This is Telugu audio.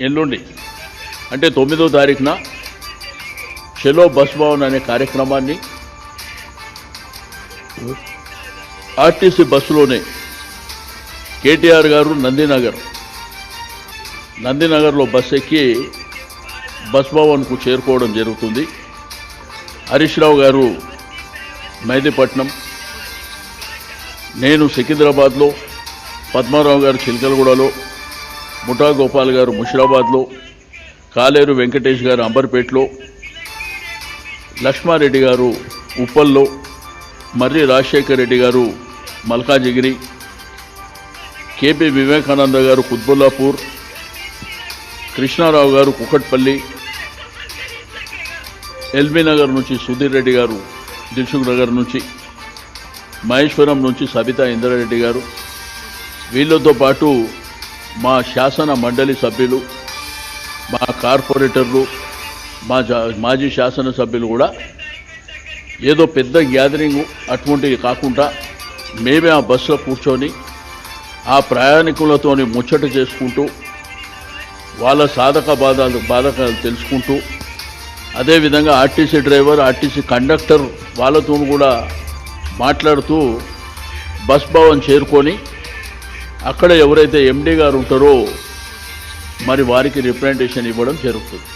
ఎల్లుండి అంటే 9వ తారీఖున చలో బస్ భవన్ అనే కార్యక్రమాన్ని ఆర్టీసీ బస్సులోనే కేటీఆర్ గారు నందినగర్లో బస్ ఎక్కి బస్ భవన్కు చేరుకోవడం జరుగుతుంది. హరీష్ రావు గారు మెహదీపట్నం, నేను సికింద్రాబాద్లో, పద్మారావు గారు చిలకలగూడలో, ముఠా గోపాల్ గారు ముషిరాబాద్లో, కాలేరు వెంకటేష్ గారు అంబర్పేటలో, లక్ష్మారెడ్డి గారు ఉప్పల్లో, మర్రి రాజశేఖర్ రెడ్డి గారు మల్కాజిగిరి, కేపీ వివేకానంద గారు కుత్బుల్లాపూర్, కృష్ణారావు గారు కుకట్పల్లి, ఎల్బీ నగర్ నుంచి సుధీర్ రెడ్డి గారు దిల్సుఖ్ నగర్ నుంచి, మహేశ్వరం నుంచి సబితా ఇంద్రారెడ్డి గారు, వీళ్ళతో పాటు మా శాసన మండలి సభ్యులు, మా కార్పొరేటర్లు, మాజీ శాసనసభ్యులు కూడా ఏదో పెద్ద గ్యాదరింగ్ అటువంటివి కాకుండా మేమే ఆ బస్సులో కూర్చొని ఆ ప్రయాణికులతో ముచ్చట చేసుకుంటూ వాళ్ళ బాధకాలు తెలుసుకుంటూ, అదేవిధంగా ఆర్టీసీ డ్రైవర్, ఆర్టీసీ కండక్టర్ వాళ్ళతో కూడా మాట్లాడుతూ బస్ భవన్ చేరుకొని అక్కడ ఎవరైతే ఎండీ గారు ఉంటారో మరి వారికి రిప్రజెంటేషన్ ఇవ్వడం జరుగుతుంది.